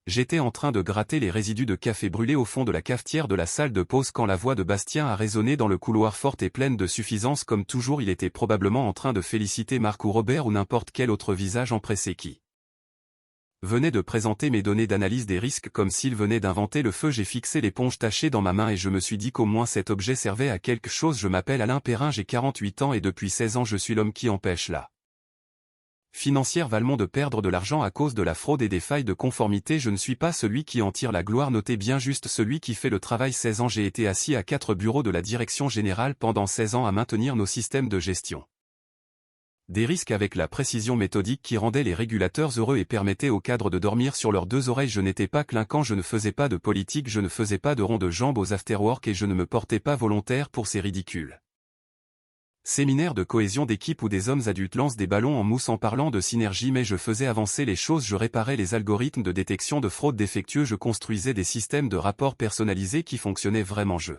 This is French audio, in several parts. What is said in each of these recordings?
J'étais en train de gratter les résidus de café brûlé au fond de la cafetière de la salle de pause quand la voix de Bastien a résonné dans le couloir, forte et pleine de suffisance comme toujours. Il était probablement en train de féliciter Marc ou Robert ou n'importe quel autre visage empressé qui venait de présenter mes données d'analyse des risques comme s'il venait d'inventer le feu. J'ai fixé l'éponge tachée dans ma main et je me suis dit qu'au moins cet objet servait à quelque chose. Je m'appelle Alain Perrin, j'ai 48 ans et depuis 16 ans je suis l'homme qui empêche la financière Valmont de perdre de l'argent à cause de la fraude et des failles de conformité. Je ne suis pas celui qui en tire la gloire, notez bien, juste celui qui fait le travail. 16 ans j'ai été assis à 4 bureaux de la direction générale pendant 16 ans à maintenir nos systèmes de gestion des risques avec la précision méthodique qui rendait les régulateurs heureux et permettait aux cadres de dormir sur leurs deux oreilles. Je n'étais pas clinquant, je ne faisais pas de politique, je ne faisais pas de rond de jambe aux afterwork et je ne me portais pas volontaire pour ces ridicules séminaires de cohésion d'équipe où des hommes adultes lancent des ballons en mousse en parlant de synergie, mais je faisais avancer les choses, je réparais les algorithmes de détection de fraude défectueux, je construisais des systèmes de rapports personnalisés qui fonctionnaient vraiment, je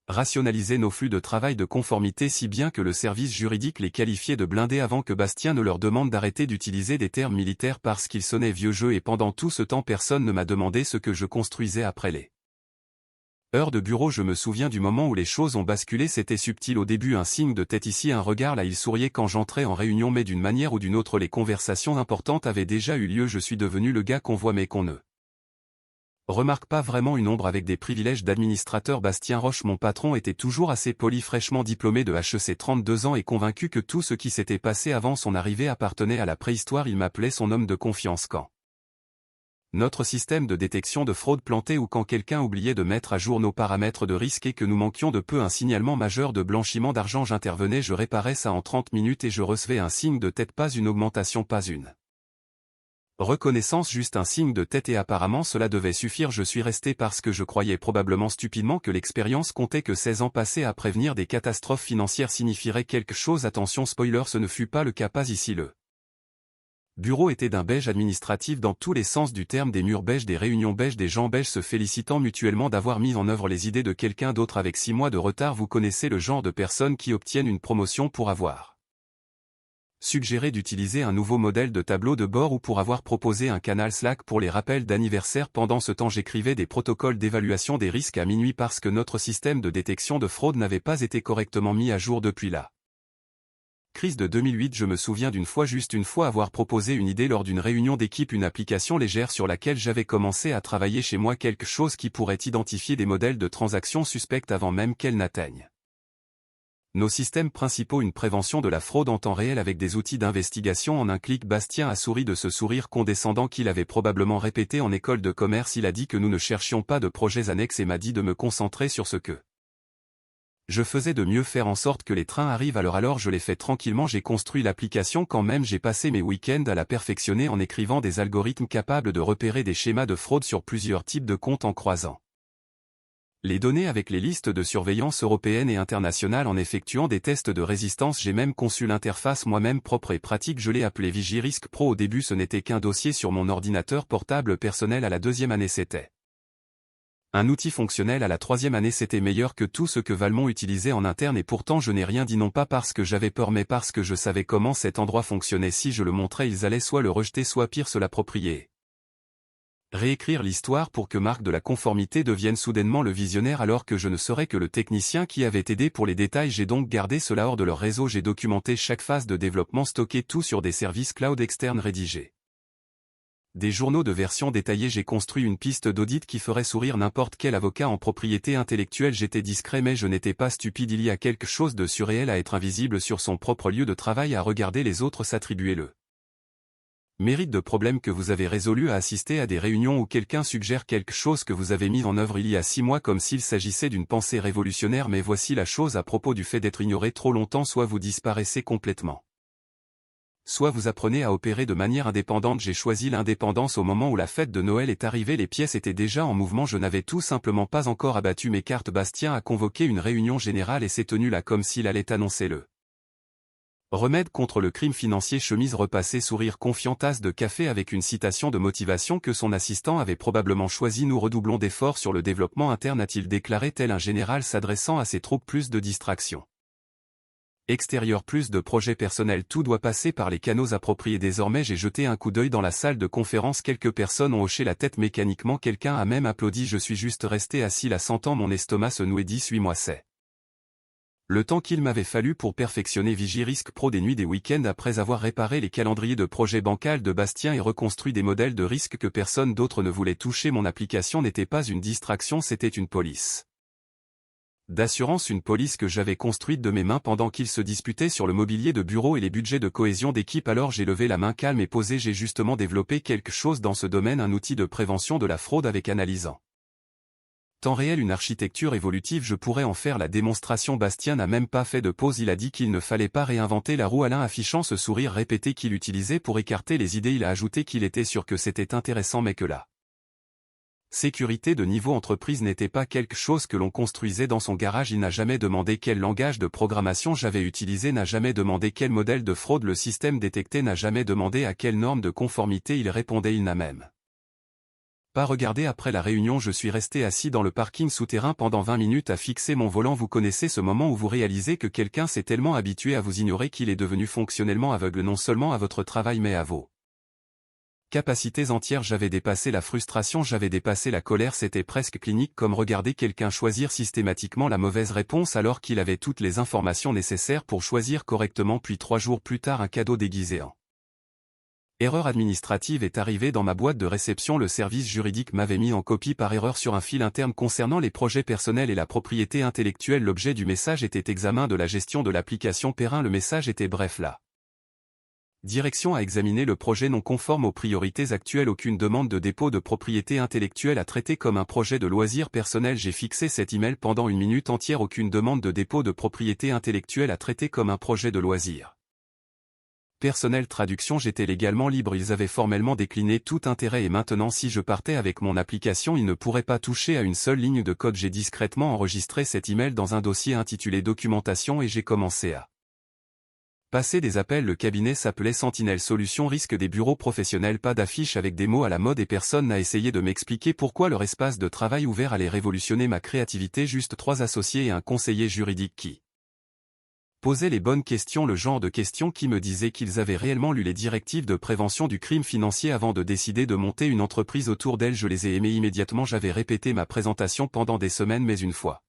rationalisais nos flux de travail de conformité si bien que le service juridique les qualifiait de blindés avant que Bastien ne leur demande d'arrêter d'utiliser des termes militaires parce qu'ils sonnaient vieux jeu, et pendant tout ce temps personne ne m'a demandé ce que je construisais après les heures de bureau. Je me souviens du moment où les choses ont basculé, c'était subtil au début, un signe de tête ici, un regard là, il souriait quand j'entrais en réunion, mais d'une manière ou d'une autre les conversations importantes avaient déjà eu lieu. Je suis devenu le gars qu'on voit mais qu'on ne remarque pas vraiment, une ombre avec des privilèges d'administrateur. Bastien Roche, mon patron, était toujours assez poli, fraîchement diplômé de HEC, 32 ans et convaincu que tout ce qui s'était passé avant son arrivée appartenait à la préhistoire. Il m'appelait son homme de confiance quand notre système de détection de fraude plantait ou quand quelqu'un oubliait de mettre à jour nos paramètres de risque et que nous manquions de peu un signalement majeur de blanchiment d'argent. J'intervenais, je réparais ça en 30 minutes et je recevais un signe de tête, pas une augmentation, pas une reconnaissance, juste un signe de tête, et apparemment cela devait suffire. Je suis resté parce que je croyais probablement stupidement que l'expérience comptait, que 16 ans passés à prévenir des catastrophes financières signifieraient quelque chose. Attention spoiler, ce ne fut pas le cas, pas ici. Le bureau était d'un beige administratif dans tous les sens du terme, des murs beiges, des réunions beiges, des gens beiges se félicitant mutuellement d'avoir mis en œuvre les idées de quelqu'un d'autre avec 6 mois de retard. Vous connaissez le genre de personnes qui obtiennent une promotion pour avoir suggéré d'utiliser un nouveau modèle de tableau de bord ou pour avoir proposé un canal Slack pour les rappels d'anniversaire. Pendant ce temps, j'écrivais des protocoles d'évaluation des risques à minuit parce que notre système de détection de fraude n'avait pas été correctement mis à jour depuis la crise de 2008. Je me souviens d'une fois, juste une fois, avoir proposé une idée lors d'une réunion d'équipe, une application légère sur laquelle j'avais commencé à travailler chez moi, quelque chose qui pourrait identifier des modèles de transactions suspectes avant même qu'elles n'atteignent nos systèmes principaux, une prévention de la fraude en temps réel avec des outils d'investigation en un clic. Bastien a souri de ce sourire condescendant qu'il avait probablement répété en école de commerce. Il a dit que nous ne cherchions pas de projets annexes et m'a dit de me concentrer sur ce que je faisais de mieux, faire en sorte que les trains arrivent à l'heure. Alors je l'ai fait tranquillement, j'ai construit l'application quand même, j'ai passé mes week-ends à la perfectionner en écrivant des algorithmes capables de repérer des schémas de fraude sur plusieurs types de comptes en croisant les données avec les listes de surveillance européennes et internationales, en effectuant des tests de résistance. J'ai même conçu l'interface moi-même, propre et pratique. Je l'ai appelé VigiRisk Pro. Au début ce n'était qu'un dossier sur mon ordinateur portable personnel. À la 2e année c'était un outil fonctionnel. À la 3e année c'était meilleur que tout ce que Valmont utilisait en interne, et pourtant je n'ai rien dit, non pas parce que j'avais peur mais parce que je savais comment cet endroit fonctionnait. Si je le montrais ils allaient soit le rejeter, soit pire se l'approprier. Réécrire l'histoire pour que Marc de la conformité devienne soudainement le visionnaire alors que je ne serais que le technicien qui avait aidé pour les détails. J'ai donc gardé cela hors de leur réseau. J'ai documenté chaque phase de développement, stocké tout sur des services cloud externes, rédigé des journaux de version détaillée. J'ai construit une piste d'audit qui ferait sourire n'importe quel avocat en propriété intellectuelle. J'étais discret mais je n'étais pas stupide. Il y a quelque chose de surréel à être invisible sur son propre lieu de travail, à regarder les autres s'attribuer le mérite de problèmes que vous avez résolus, à assister à des réunions où quelqu'un suggère quelque chose que vous avez mis en œuvre il y a 6 mois comme s'il s'agissait d'une pensée révolutionnaire. Mais voici la chose à propos du fait d'être ignoré trop longtemps: soit vous disparaissez complètement, soit vous apprenez à opérer de manière indépendante. J'ai choisi l'indépendance au moment où la fête de Noël est arrivée. Les pièces étaient déjà en mouvement, je n'avais tout simplement pas encore abattu mes cartes. Bastien a convoqué une réunion générale et s'est tenu là comme s'il allait annoncer le remède contre le crime financier. Chemise repassée, sourire confiant, tasse de café avec une citation de motivation que son assistant avait probablement choisie. Nous redoublons d'efforts sur le développement interne, a-t-il déclaré tel un général s'adressant à ses troupes. Plus de distraction, Extérieur plus de projets personnels, tout doit passer par les canaux appropriés. Désormais j'ai jeté un coup d'œil dans la salle de conférence, quelques personnes ont hoché la tête mécaniquement, quelqu'un a même applaudi, je suis juste resté assis là sentant mon estomac se nouer. 18 mois c'est le temps qu'il m'avait fallu pour perfectionner Vigirisque Pro, des nuits, des week-ends après avoir réparé les calendriers de projet bancal de Bastien et reconstruit des modèles de risque que personne d'autre ne voulait toucher. Mon application n'était pas une distraction, c'était une police d'assurance, une police que j'avais construite de mes mains pendant qu'ils se disputaient sur le mobilier de bureau et les budgets de cohésion d'équipe. Alors j'ai levé la main calme et posée, j'ai justement développé quelque chose dans ce domaine, un outil de prévention de la fraude avec analysant temps réel, une architecture évolutive, je pourrais en faire la démonstration. Bastien n'a même pas fait de pause, il a dit qu'il ne fallait pas réinventer la roue, Alain affichant ce sourire répété qu'il utilisait pour écarter les idées. Il a ajouté qu'il était sûr que c'était intéressant mais que la sécurité de niveau entreprise n'était pas quelque chose que l'on construisait dans son garage. Il n'a jamais demandé quel langage de programmation j'avais utilisé, n'a jamais demandé quel modèle de fraude le système détectait, n'a jamais demandé à quelle norme de conformité il répondait, il n'a même pas regardé. Après la réunion, je suis resté assis dans le parking souterrain pendant 20 minutes à fixer mon volant. Vous connaissez ce moment où vous réalisez que quelqu'un s'est tellement habitué à vous ignorer qu'il est devenu fonctionnellement aveugle non seulement à votre travail mais à vos capacités entières. J'avais dépassé la frustration, j'avais dépassé la colère, c'était presque clinique, comme regarder quelqu'un choisir systématiquement la mauvaise réponse alors qu'il avait toutes les informations nécessaires pour choisir correctement. Puis 3 jours plus tard, un cadeau déguisé en erreur administrative est arrivé dans ma boîte de réception. Le service juridique m'avait mis en copie par erreur sur un fil interne concernant les projets personnels et la propriété intellectuelle. L'objet du message était examen de la gestion de l'application Perrin. Le message était bref, la direction a examiné le projet non conforme aux priorités actuelles. Aucune demande de dépôt de propriété intellectuelle à traiter comme un projet de loisir personnel. J'ai fixé cet email pendant 1 minute entière. Aucune demande de dépôt de propriété intellectuelle à traiter comme un projet de loisir personnel. Traduction, j'étais légalement libre, ils avaient formellement décliné tout intérêt et maintenant si je partais avec mon application ils ne pourraient pas toucher à une seule ligne de code. J'ai discrètement enregistré cet email dans un dossier intitulé documentation et j'ai commencé à passer des appels. Le cabinet s'appelait Sentinelle Solutions Risque, des bureaux professionnels, pas d'affiches avec des mots à la mode et personne n'a essayé de m'expliquer pourquoi leur espace de travail ouvert allait révolutionner ma créativité. Juste 3 associés et un conseiller juridique qui posaient les bonnes questions, le genre de questions qui me disaient qu'ils avaient réellement lu les directives de prévention du crime financier avant de décider de monter une entreprise autour d'elles. Je les ai aimés immédiatement. J'avais répété ma présentation pendant des semaines mais une fois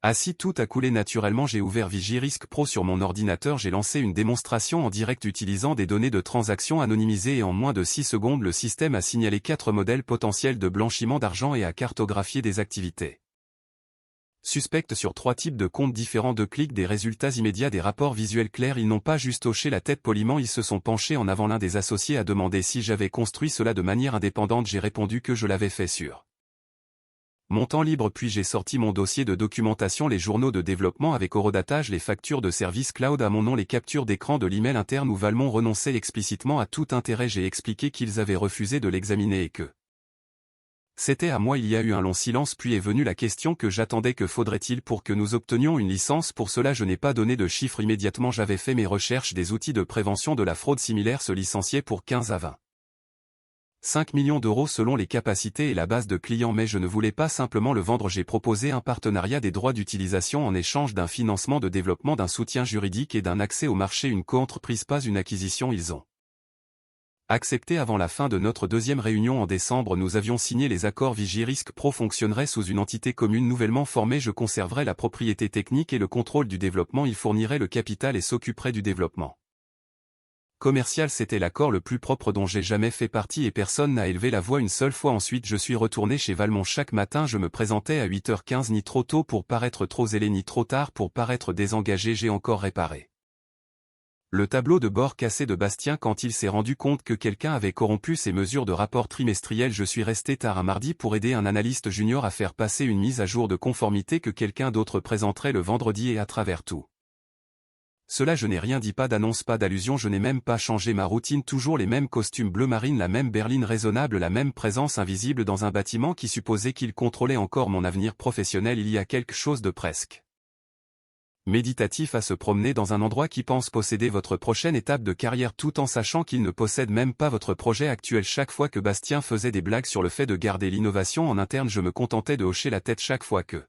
assis, tout a coulé naturellement. J'ai ouvert Vigirisque Pro sur mon ordinateur, j'ai lancé une démonstration en direct utilisant des données de transactions anonymisées et en moins de 6 secondes le système a signalé 4 modèles potentiels de blanchiment d'argent et a cartographié des activités suspectes sur 3 types de comptes différents. 2 clics, des résultats immédiats, des rapports visuels clairs. Ils n'ont pas juste hoché la tête poliment, ils se sont penchés en avant. L'un des associés a demandé si j'avais construit cela de manière indépendante. J'ai répondu que je l'avais fait sur mon temps libre, puis j'ai sorti mon dossier de documentation, les journaux de développement avec horodatage, les factures de service cloud à mon nom, les captures d'écran de l'email interne où Valmont renonçait explicitement à tout intérêt. J'ai expliqué qu'ils avaient refusé de l'examiner et que c'était à moi. Il y a eu un long silence puis est venue la question que j'attendais: que faudrait-il pour que nous obtenions une licence? Pour cela je n'ai pas donné de chiffres immédiatement, j'avais fait mes recherches. Des outils de prévention de la fraude similaires se licenciaient pour 15 à 5 millions d'euros selon les capacités et la base de clients, mais je ne voulais pas simplement le vendre. J'ai proposé un partenariat, des droits d'utilisation en échange d'un financement de développement, d'un soutien juridique et d'un accès au marché. Une coentreprise, pas une acquisition. Ils ont accepté. Avant la fin de notre deuxième réunion en décembre, nous avions signé les accords. Vigirisque Pro fonctionnerait sous une entité commune nouvellement formée. Je conserverai la propriété technique et le contrôle du développement. Il fournirait le capital et s'occuperait du développement commercial. C'était l'accord le plus propre dont j'ai jamais fait partie et personne n'a élevé la voix une seule fois. Ensuite je suis retourné chez Valmont. Chaque matin je me présentais à 8h15, ni trop tôt pour paraître trop zélé ni trop tard pour paraître désengagé. J'ai encore réparé le tableau de bord cassé de Bastien quand il s'est rendu compte que quelqu'un avait corrompu ses mesures de rapport trimestriel. Je suis resté tard un mardi pour aider un analyste junior à faire passer une mise à jour de conformité que quelqu'un d'autre présenterait le vendredi, et à travers tout cela je n'ai rien dit, pas d'annonce, pas d'allusion, je n'ai même pas changé ma routine. Toujours les mêmes costumes bleu marine, la même berline raisonnable, la même présence invisible dans un bâtiment qui supposait qu'il contrôlait encore mon avenir professionnel. Il y a quelque chose de presque méditatif à se promener dans un endroit qui pense posséder votre prochaine étape de carrière tout en sachant qu'il ne possède même pas votre projet actuel. Chaque fois que Bastien faisait des blagues sur le fait de garder l'innovation en interne, je me contentais de hocher la tête. Chaque fois que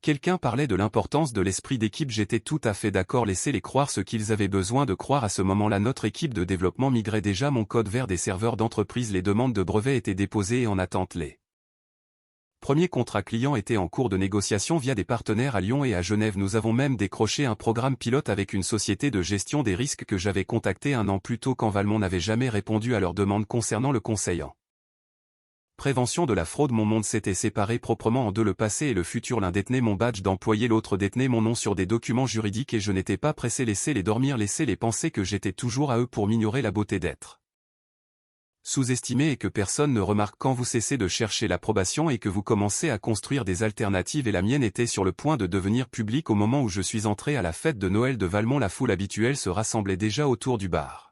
Quelqu'un parlait de l'importance de l'esprit d'équipe, j'étais tout à fait d'accord, laissez-les croire ce qu'ils avaient besoin de croire. À ce moment-là, notre équipe de développement migrait déjà mon code vers des serveurs d'entreprise, les demandes de brevets étaient déposées et en attente. Les premiers contrats clients étaient en cours de négociation via des partenaires à Lyon et à Genève. Nous avons même décroché un programme pilote avec une société de gestion des risques que j'avais contactée un an plus tôt quand Valmont n'avait jamais répondu à leurs demandes concernant le conseil en prévention de la fraude. Mon monde s'était séparé proprement en deux, le passé et le futur. L'un détenait mon badge d'employé, l'autre détenait mon nom sur des documents juridiques et je n'étais pas pressé. Laissez-les dormir, laissez-les penser que j'étais toujours à eux pour m'ignorer la beauté d'être sous-estimé et que personne ne remarque quand vous cessez de chercher l'approbation et que vous commencez à construire des alternatives. Et la mienne était sur le point de devenir publique au moment où je suis entré à la fête de Noël de Valmont. La foule habituelle se rassemblait déjà autour du bar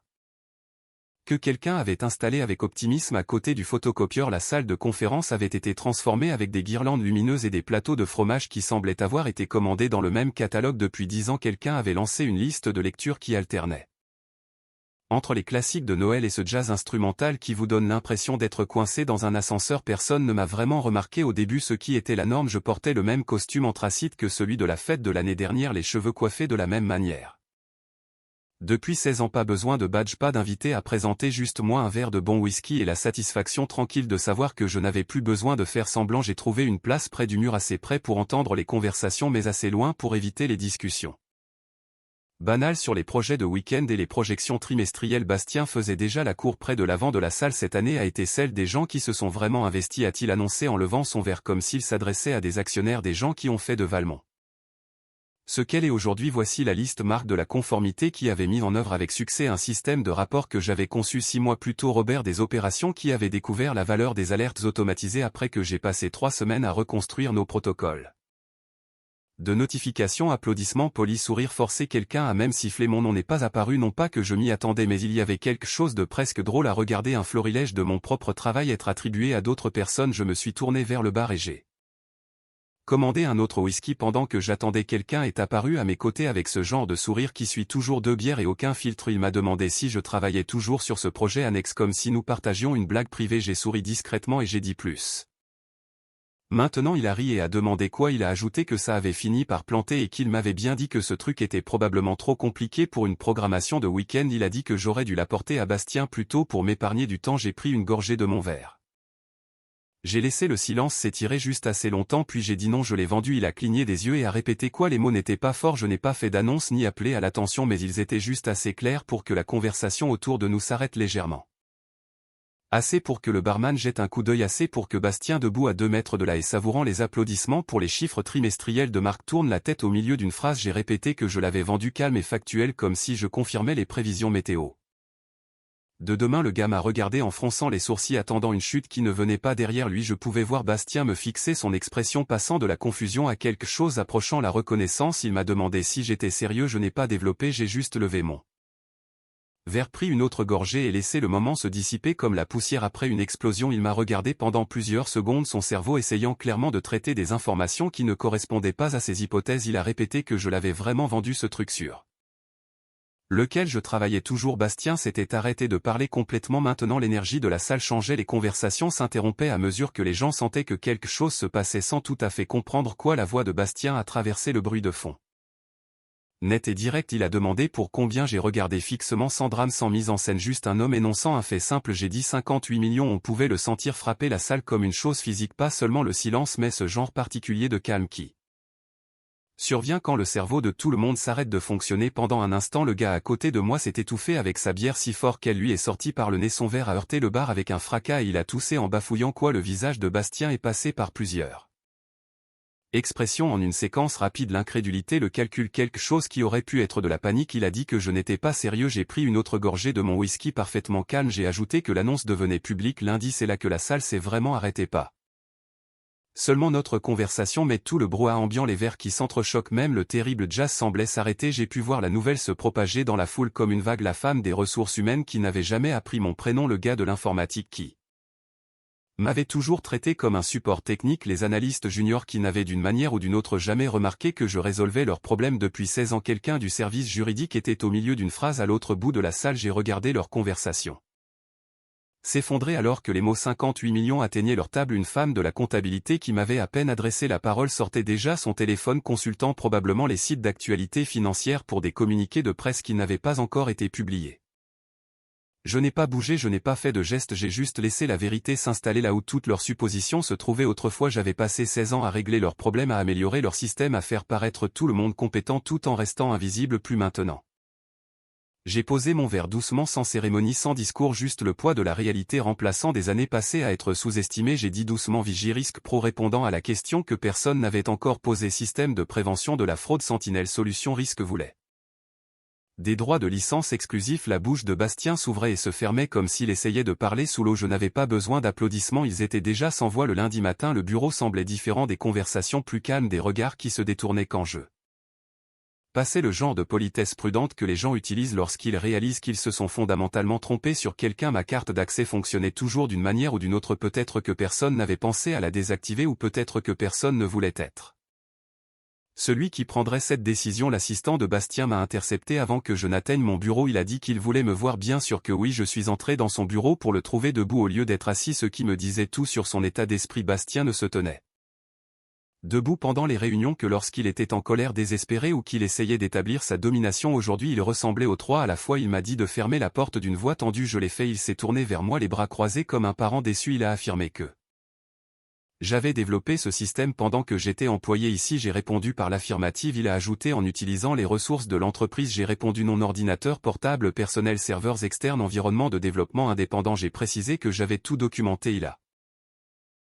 que quelqu'un avait installé avec optimisme à côté du photocopieur. La salle de conférence avait été transformée avec des guirlandes lumineuses et des plateaux de fromage qui semblaient avoir été commandés dans le même catalogue depuis 10 ans. Quelqu'un avait lancé une liste de lecture qui alternait entre les classiques de Noël et ce jazz instrumental qui vous donne l'impression d'être coincé dans un ascenseur. Personne ne m'a vraiment remarqué au début, ce qui était la norme. Je portais le même costume anthracite que celui de la fête de l'année dernière, les cheveux coiffés de la même manière. Depuis 16 ans, pas besoin de badge, pas d'invité à présenter, juste moi, un verre de bon whisky et la satisfaction tranquille de savoir que je n'avais plus besoin de faire semblant. J'ai trouvé une place près du mur, assez près pour entendre les conversations mais assez loin pour éviter les discussions banales sur les projets de week-end et les projections trimestrielles. Bastien faisait déjà la cour près de l'avant de la salle. Cette année a été celle des gens qui se sont vraiment investis, a-t-il annoncé en levant son verre comme s'il s'adressait à des actionnaires, des gens qui ont fait de Valmont ce qu'elle est aujourd'hui. Voici la liste marque de la conformité qui avait mis en œuvre avec succès un système de rapport que j'avais conçu 6 mois plus tôt. Robert des opérations qui avait découvert la valeur des alertes automatisées après que j'ai passé 3 semaines à reconstruire nos protocoles de notification. Applaudissements polis, sourire forcé. Quelqu'un a même sifflé. Mon nom n'est pas apparu, non pas que je m'y attendais, mais il y avait quelque chose de presque drôle à regarder un florilège de mon propre travail être attribué à d'autres personnes. Je me suis tourné vers le bar et j'ai commandé un autre whisky pendant que j'attendais. Quelqu'un est apparu à mes côtés avec ce genre de sourire qui suit toujours 2 bières et aucun filtre. Il m'a demandé si je travaillais toujours sur ce projet annexe, comme si nous partagions une blague privée. J'ai souri discrètement et j'ai dit plus. Maintenant il a ri et a demandé quoi. Il a ajouté que ça avait fini par planter et qu'il m'avait bien dit que ce truc était probablement trop compliqué pour une programmation de week-end. Il a dit que j'aurais dû l'apporter à Bastien plus tôt pour m'épargner du temps. J'ai pris une gorgée de mon verre. J'ai laissé le silence s'étirer juste assez longtemps puis j'ai dit non, je l'ai vendu. Il a cligné des yeux et a répété quoi. Les mots n'étaient pas forts, je n'ai pas fait d'annonce ni appelé à l'attention, mais ils étaient juste assez clairs pour que la conversation autour de nous s'arrête légèrement. Assez pour que le barman jette un coup d'œil, assez pour que Bastien, debout à 2 mètres de là et savourant les applaudissements pour les chiffres trimestriels de Marc, tourne la tête au milieu d'une phrase. J'ai répété que je l'avais vendu calme et factuel comme si je confirmais les prévisions météo de demain. Le gars m'a regardé en fronçant les sourcils attendant une chute qui ne venait pas derrière lui. Je pouvais voir Bastien me fixer, son expression passant de la confusion à quelque chose approchant la reconnaissance. Il m'a demandé si j'étais sérieux. Je n'ai pas développé, j'ai juste levé mon verre, pris une autre gorgée et laissé le moment se dissiper comme la poussière après une explosion. Il m'a regardé pendant plusieurs secondes, son cerveau essayant clairement de traiter des informations qui ne correspondaient pas à ses hypothèses. Il a répété que je l'avais vraiment vendu, ce truc sur lequel je travaillais toujours. Bastien s'était arrêté de parler complètement. Maintenant l'énergie de la salle changeait, les conversations s'interrompaient à mesure que les gens sentaient que quelque chose se passait sans tout à fait comprendre quoi. La voix de Bastien a traversé le bruit de fond. Net et direct, il a demandé pour combien. J'ai regardé fixement, sans drame, sans mise en scène, juste un homme énonçant un fait simple. J'ai dit 58 millions. On pouvait le sentir frapper la salle comme une chose physique, pas seulement le silence mais ce genre particulier de calme qui survient quand le cerveau de tout le monde s'arrête de fonctionner. Pendant un instant, le gars à côté de moi s'est étouffé avec sa bière si fort qu'elle lui est sortie par le nez. Son verre a heurté le bar avec un fracas et il a toussé en bafouillant quoi. Le visage de Bastien est passé par plusieurs expressions en une séquence rapide. L'incrédulité, le calcul, quelque chose qui aurait pu être de la panique. Il a dit que je n'étais pas sérieux. J'ai pris une autre gorgée de mon whisky parfaitement calme. J'ai ajouté que l'annonce devenait publique lundi. C'est là que la salle s'est vraiment arrêtée, pas seulement notre conversation mais tout le brouhaha ambiant, les verres qui s'entrechoquent, même le terrible jazz semblait s'arrêter. J'ai pu voir la nouvelle se propager dans la foule comme une vague. La femme des ressources humaines qui n'avait jamais appris mon prénom, le gars de l'informatique qui m'avait toujours traité comme un support technique, les analystes juniors qui n'avaient d'une manière ou d'une autre jamais remarqué que je résolvais leurs problèmes depuis 16 ans. Quelqu'un du service juridique était au milieu d'une phrase à l'autre bout de la salle. J'ai regardé leur conversation S'effondrer alors que les mots 58 millions atteignaient leur table. Une femme de la comptabilité qui m'avait à peine adressé la parole sortait déjà son téléphone consultant probablement les sites d'actualité financière pour des communiqués de presse qui n'avaient pas encore été publiés. Je n'ai pas bougé, je n'ai pas fait de geste, j'ai juste laissé la vérité s'installer là où toutes leurs suppositions se trouvaient autrefois. J'avais passé 16 ans à régler leurs problèmes, à améliorer leur système, à faire paraître tout le monde compétent tout en restant invisible. Plus maintenant. J'ai posé mon verre doucement, sans cérémonie, sans discours, juste le poids de la réalité remplaçant des années passées à être sous-estimées. J'ai dit doucement Vigirisque Pro, répondant à la question que personne n'avait encore posée. Système de prévention de la fraude Sentinelle Solutions Risque voulait des droits de licence exclusifs. La bouche de Bastien s'ouvrait et se fermait comme s'il essayait de parler sous l'eau. Je n'avais pas besoin d'applaudissements, ils étaient déjà sans voix. Le lundi matin, le bureau semblait différent, des conversations plus calmes, des regards qui se détournaient quand je passais, le genre de politesse prudente que les gens utilisent lorsqu'ils réalisent qu'ils se sont fondamentalement trompés sur quelqu'un. Ma carte d'accès fonctionnait toujours d'une manière ou d'une autre. Peut-être que personne n'avait pensé à la désactiver, ou peut-être que personne ne voulait être celui qui prendrait cette décision. L'assistant de Bastien m'a intercepté avant que je n'atteigne mon bureau. Il a dit qu'il voulait me voir. Bien sûr que oui. Je suis entré dans son bureau pour le trouver debout au lieu d'être assis, ce qui me disait tout sur son état d'esprit. Bastien ne se tenait debout pendant les réunions que lorsqu'il était en colère, désespéré ou qu'il essayait d'établir sa domination. Aujourd'hui, il ressemblait aux trois à la fois. Il m'a dit de fermer la porte d'une voix tendue. Je l'ai fait. Il s'est tourné vers moi, les bras croisés comme un parent déçu. Il a affirmé que j'avais développé ce système pendant que j'étais employé ici. J'ai répondu par l'affirmative. Il a ajouté en utilisant les ressources de l'entreprise. J'ai répondu non. Ordinateur portable personnel, serveurs externes, environnement de développement indépendant. J'ai précisé que j'avais tout documenté. Il a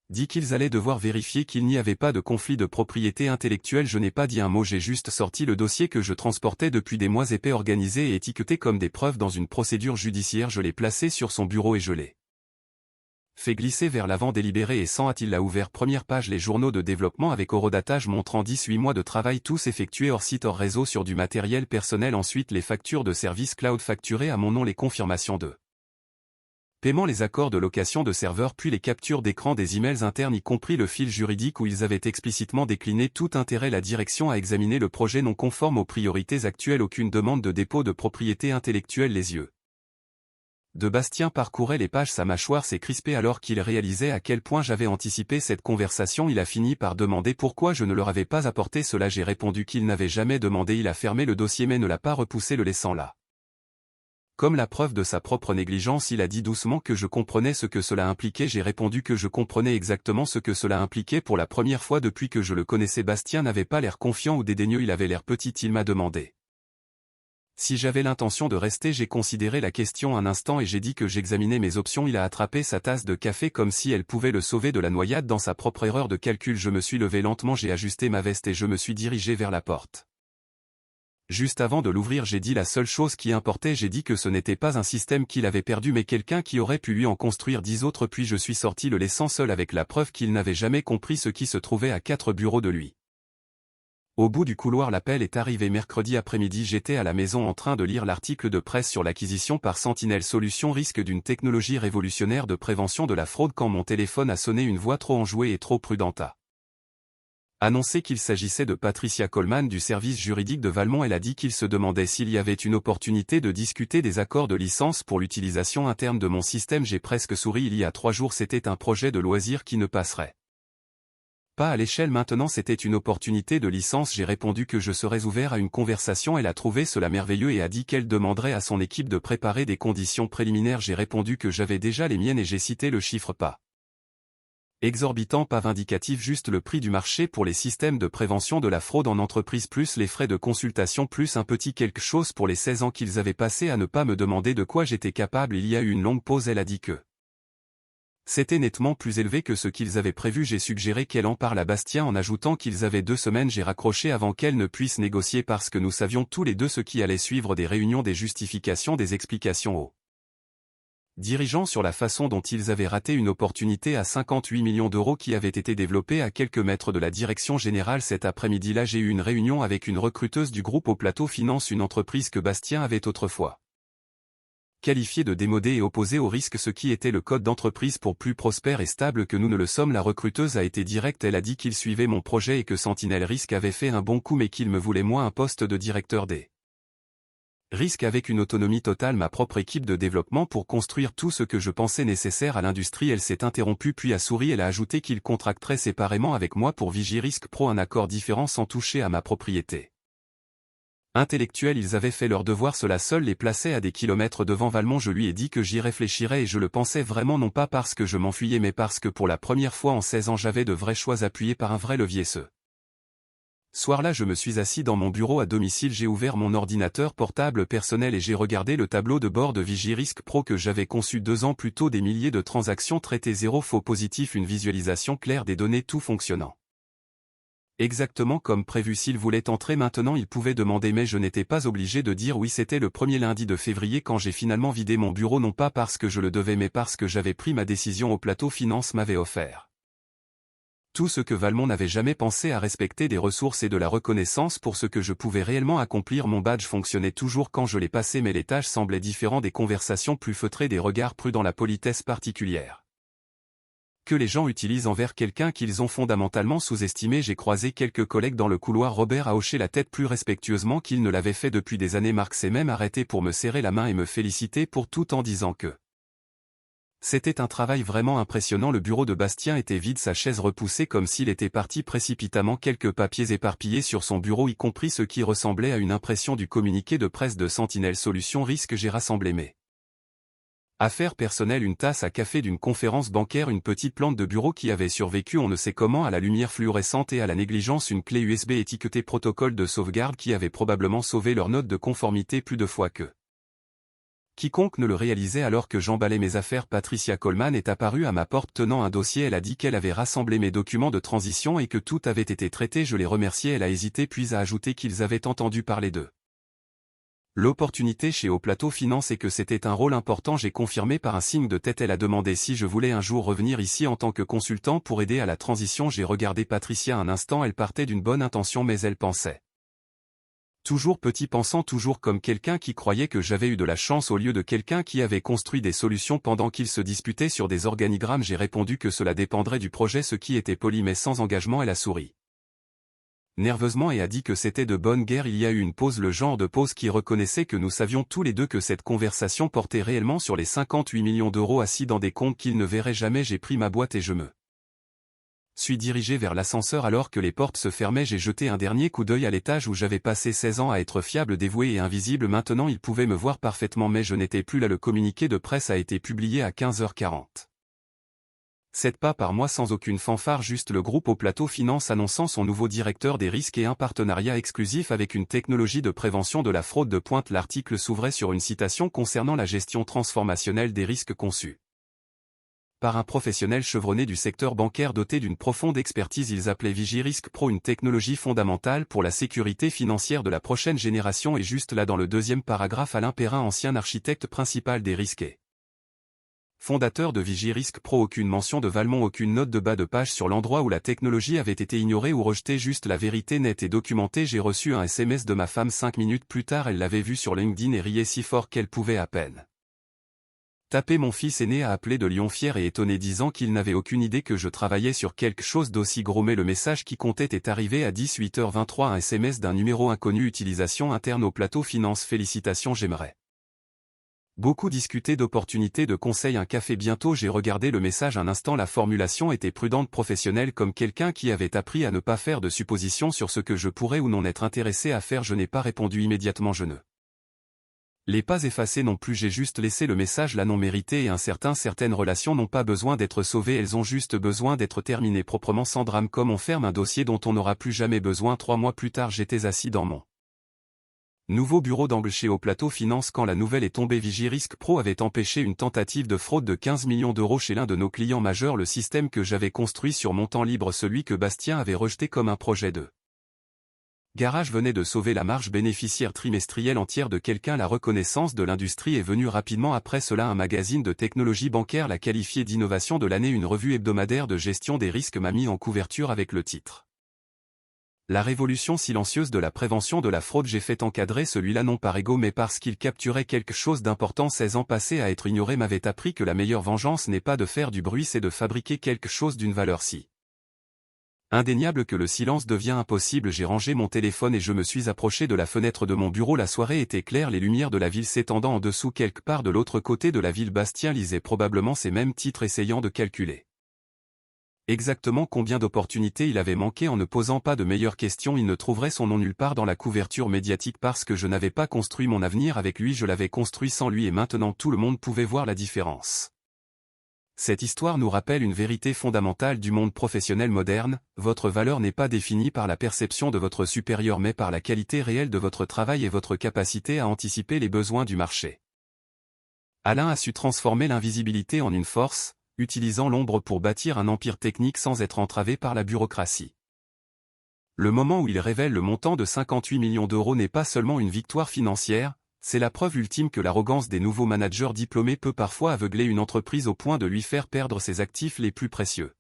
dit qu'ils allaient devoir vérifier qu'il n'y avait pas de conflit de propriété intellectuelle. Je n'ai pas dit un mot, j'ai juste sorti le dossier que je transportais depuis des mois, épais, organisé et étiqueté comme des preuves dans une procédure judiciaire. Je l'ai placé sur son bureau et je l'ai fait glisser vers l'avant, délibéré et sans hâte. Il a ouvert. Première page, les journaux de développement avec horodatage montrant 18 mois de travail, tous effectués hors site, hors réseau, sur du matériel personnel. Ensuite, les factures de services cloud facturées à mon nom, les confirmations de paiement, les accords de location de serveurs, puis les captures d'écran des emails internes, y compris le fil juridique où ils avaient explicitement décliné tout intérêt. La direction a examiné le projet non conforme aux priorités actuelles. Aucune demande de dépôt de propriété intellectuelle. Les yeux de Bastien parcouraient les pages, sa mâchoire s'est crispée alors qu'il réalisait à quel point j'avais anticipé cette conversation. Il a fini par demander pourquoi je ne leur avais pas apporté cela. J'ai répondu qu'il n'avait jamais demandé. Il a fermé le dossier mais ne l'a pas repoussé, le laissant là comme la preuve de sa propre négligence. Il a dit doucement que je comprenais ce que cela impliquait. J'ai répondu que je comprenais exactement ce que cela impliquait pour la première fois depuis que je le connaissais. Bastien n'avait pas l'air confiant ou dédaigneux, il avait l'air petit. Il m'a demandé si j'avais l'intention de rester. J'ai considéré la question un instant et j'ai dit que j'examinais mes options. Il a attrapé sa tasse de café comme si elle pouvait le sauver de la noyade dans sa propre erreur de calcul. Je me suis levé lentement, j'ai ajusté ma veste et je me suis dirigé vers la porte. Juste avant de l'ouvrir, j'ai dit la seule chose qui importait. J'ai dit que ce n'était pas un système qu'il avait perdu mais quelqu'un qui aurait pu lui en construire 10 autres. Puis je suis sorti, le laissant seul avec la preuve qu'il n'avait jamais compris ce qui se trouvait à 4 bureaux de lui. Au bout du couloir, l'appel est arrivé mercredi après-midi. J'étais à la maison en train de lire l'article de presse sur l'acquisition par Sentinelle Solutions Risque d'une technologie révolutionnaire de prévention de la fraude quand mon téléphone a sonné. Une voix trop enjouée et trop prudente a annoncé qu'il s'agissait de Patricia Coleman du service juridique de Valmont. Elle a dit qu'il se demandait s'il y avait une opportunité de discuter des accords de licence pour l'utilisation interne de mon système. J'ai presque souri. Il y a 3 jours, c'était un projet de loisir qui ne passerait pas à l'échelle. Maintenant, c'était une opportunité de licence. J'ai répondu que je serais ouvert à une conversation. Elle a trouvé cela merveilleux et a dit qu'elle demanderait à son équipe de préparer des conditions préliminaires. J'ai répondu que j'avais déjà les miennes et j'ai cité le chiffre pas exorbitant, pas vindicatif, juste le prix du marché pour les systèmes de prévention de la fraude en entreprise, plus les frais de consultation, plus un petit quelque chose pour les 16 ans qu'ils avaient passé à ne pas me demander de quoi j'étais capable. Il y a eu une longue pause. Elle a dit que c'était nettement plus élevé que ce qu'ils avaient prévu. J'ai suggéré qu'elle en parle à Bastien en ajoutant qu'ils avaient 2 semaines. J'ai raccroché avant qu'elle ne puisse négocier parce que nous savions tous les deux ce qui allait suivre, des réunions, des justifications, des explications aux dirigeants sur la façon dont ils avaient raté une opportunité à 58 millions d'euros qui avait été développée à quelques mètres de la direction générale. Cet après-midi-là, j'ai eu une réunion avec une recruteuse du groupe Au Plateau Finance, une entreprise que Bastien avait autrefois qualifiée de démodée et opposée au risque, ce qui était le code d'entreprise pour plus prospère et stable que nous ne le sommes. La recruteuse a été directe. Elle a dit qu'il suivait mon projet et que Sentinelle Risque avait fait un bon coup mais qu'il me voulait moi un poste de directeur des Risque avec une autonomie totale, ma propre équipe de développement pour construire tout ce que je pensais nécessaire à l'industrie. Elle s'est interrompue puis a souri. Elle a ajouté qu'il contracterait séparément avec moi pour Vigirisque Pro un accord différent sans toucher à ma propriété intellectuelle. Ils avaient fait leur devoir, cela seul les plaçait à des kilomètres devant Valmont. Je lui ai dit que j'y réfléchirais et je le pensais vraiment, non pas parce que je m'enfuyais mais parce que pour la première fois en 16 ans j'avais de vrais choix appuyés par un vrai levier. Ce soir-là, je me suis assis dans mon bureau à domicile, j'ai ouvert mon ordinateur portable personnel et j'ai regardé le tableau de bord de Vigirisque Pro que j'avais conçu 2 ans plus tôt. Des milliers de transactions traitées, 0 faux positif, une visualisation claire des données, tout fonctionnant exactement comme prévu. S'il voulait entrer maintenant, il pouvait demander, mais je n'étais pas obligé de dire oui. C'était le premier lundi de février quand j'ai finalement vidé mon bureau, non pas parce que je le devais mais parce que j'avais pris ma décision. Au Plateau Finance m'avait offert tout ce que Valmont n'avait jamais pensé, à respecter des ressources et de la reconnaissance pour ce que je pouvais réellement accomplir. Mon badge fonctionnait toujours quand je l'ai passé mais les tâches semblaient différentes, des conversations plus feutrées, des regards prudents, la politesse particulière que les gens utilisent envers quelqu'un qu'ils ont fondamentalement sous-estimé. J'ai croisé quelques collègues dans le couloir. Robert a hoché la tête plus respectueusement qu'il ne l'avait fait depuis des années. Marc s'est même arrêté pour me serrer la main et me féliciter pour tout en disant que c'était un travail vraiment impressionnant. Le bureau de Bastien était vide, sa chaise repoussée comme s'il était parti précipitamment, quelques papiers éparpillés sur son bureau, y compris ce qui ressemblait à une impression du communiqué de presse de Sentinelle Solutions Risque. J'ai rassemblé mes affaires personnelles, une tasse à café d'une conférence bancaire, une petite plante de bureau qui avait survécu on ne sait comment à la lumière fluorescente et à la négligence, une clé USB étiquetée protocole de sauvegarde qui avait probablement sauvé leur note de conformité plus de fois que quiconque ne le réalisait. Alors que j'emballais mes affaires, Patricia Coleman est apparue à ma porte tenant un dossier. Elle a dit qu'elle avait rassemblé mes documents de transition et que tout avait été traité. Je l'ai remerciée. Elle a hésité puis a ajouté qu'ils avaient entendu parler de l'opportunité chez Au Plateau Finance et que c'était un rôle important. J'ai confirmé par un signe de tête. Elle a demandé si je voulais un jour revenir ici en tant que consultant pour aider à la transition. J'ai regardé Patricia un instant. Elle partait d'une bonne intention mais elle pensait toujours petit, pensant toujours comme quelqu'un qui croyait que j'avais eu de la chance au lieu de quelqu'un qui avait construit des solutions pendant qu'ils se disputaient sur des organigrammes. J'ai répondu que cela dépendrait du projet, ce qui était poli mais sans engagement. Elle a souri nerveusement et a dit que c'était de bonne guerre. Il y a eu une pause, le genre de pause qui reconnaissait que nous savions tous les deux que cette conversation portait réellement sur les 58 millions d'euros assis dans des comptes qu'ils ne verraient jamais. J'ai pris ma boîte et je me suis dirigé vers l'ascenseur. Alors que les portes se fermaient, j'ai jeté un dernier coup d'œil à l'étage où j'avais passé 16 ans à être fiable, dévoué et invisible. Maintenant ils pouvaient me voir parfaitement mais je n'étais plus là. Le communiqué de presse a été publié à 15h40. 7 pas par mois sans aucune fanfare, juste le groupe Au Plateau Finance annonçant son nouveau directeur des risques et un partenariat exclusif avec une technologie de prévention de la fraude de pointe. L'article s'ouvrait sur une citation concernant la gestion transformationnelle des risques conçus par un professionnel chevronné du secteur bancaire doté d'une profonde expertise. Ils appelaient Vigirisque Pro une technologie fondamentale pour la sécurité financière de la prochaine génération. Et juste là dans le deuxième paragraphe, Alain Perrin, ancien architecte principal des risques et fondateur de Vigirisque Pro. Aucune mention de Valmont, aucune note de bas de page sur l'endroit où la technologie avait été ignorée ou rejetée, juste la vérité nette et documentée. J'ai reçu un SMS de ma femme 5 minutes plus tard. Elle l'avait vu sur LinkedIn et riait si fort qu'elle pouvait à peine taper. Mon fils aîné a appelé de Lyon, fier et étonné, disant qu'il n'avait aucune idée que je travaillais sur quelque chose d'aussi gros. Mais le message qui comptait est arrivé à 18h23, un SMS d'un numéro inconnu, utilisation interne Au Plateau Finance. Félicitations, j'aimerais beaucoup discuter d'opportunités de conseil, un café bientôt. J'ai regardé le message un instant, la formulation était prudente, professionnelle, comme quelqu'un qui avait appris à ne pas faire de suppositions sur ce que je pourrais ou non être intéressé à faire. Je n'ai pas répondu immédiatement, je ne l'ai pas effacé non plus, j'ai juste laissé le message là, non mérité et incertain. Certaines relations n'ont pas besoin d'être sauvées, elles ont juste besoin d'être terminées proprement, sans drame, comme on ferme un dossier dont on n'aura plus jamais besoin. 3 mois plus tard, j'étais assis dans mon nouveau bureau d'angle chez Au Plateau Finance quand la nouvelle est tombée. Vigirisque Pro avait empêché une tentative de fraude de 15 millions d'euros chez l'un de nos clients majeurs. Le système que j'avais construit sur mon temps libre, celui que Bastien avait rejeté comme un projet de garage, venait de sauver la marge bénéficiaire trimestrielle entière de quelqu'un. La reconnaissance de l'industrie est venue rapidement après cela. Un magazine de technologie bancaire l'a qualifié d'innovation de l'année. Une revue hebdomadaire de gestion des risques m'a mis en couverture avec le titre La révolution silencieuse de la prévention de la fraude. J'ai fait encadrer celui-là non par ego mais parce qu'il capturait quelque chose d'important. 16 ans passés à être ignoré m'avaient appris que la meilleure vengeance n'est pas de faire du bruit, c'est de fabriquer quelque chose d'une valeur si Indéniable que le silence devient impossible. J'ai rangé mon téléphone et je me suis approché de la fenêtre de mon bureau. La soirée était claire, les lumières de la ville s'étendant en dessous quelque part de l'autre côté de la ville. Bastien lisait probablement ces mêmes titres, essayant de calculer exactement combien d'opportunités il avait manqué en ne posant pas de meilleures questions. Il ne trouverait son nom nulle part dans la couverture médiatique parce que je n'avais pas construit mon avenir avec lui, je l'avais construit sans lui et maintenant tout le monde pouvait voir la différence. Cette histoire nous rappelle une vérité fondamentale du monde professionnel moderne: votre valeur n'est pas définie par la perception de votre supérieur mais par la qualité réelle de votre travail et votre capacité à anticiper les besoins du marché. Alain a su transformer l'invisibilité en une force, utilisant l'ombre pour bâtir un empire technique sans être entravé par la bureaucratie. Le moment où il révèle le montant de 58 millions d'euros n'est pas seulement une victoire financière, c'est la preuve ultime que l'arrogance des nouveaux managers diplômés peut parfois aveugler une entreprise au point de lui faire perdre ses actifs les plus précieux.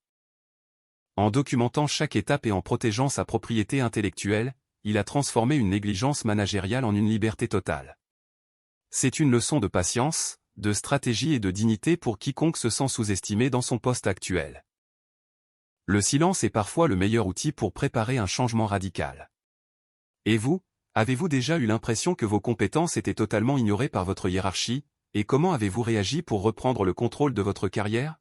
En documentant chaque étape et en protégeant sa propriété intellectuelle, il a transformé une négligence managériale en une liberté totale. C'est une leçon de patience, de stratégie et de dignité pour quiconque se sent sous-estimé dans son poste actuel. Le silence est parfois le meilleur outil pour préparer un changement radical. Et vous, avez-vous déjà eu l'impression que vos compétences étaient totalement ignorées par votre hiérarchie, et comment avez-vous réagi pour reprendre le contrôle de votre carrière ?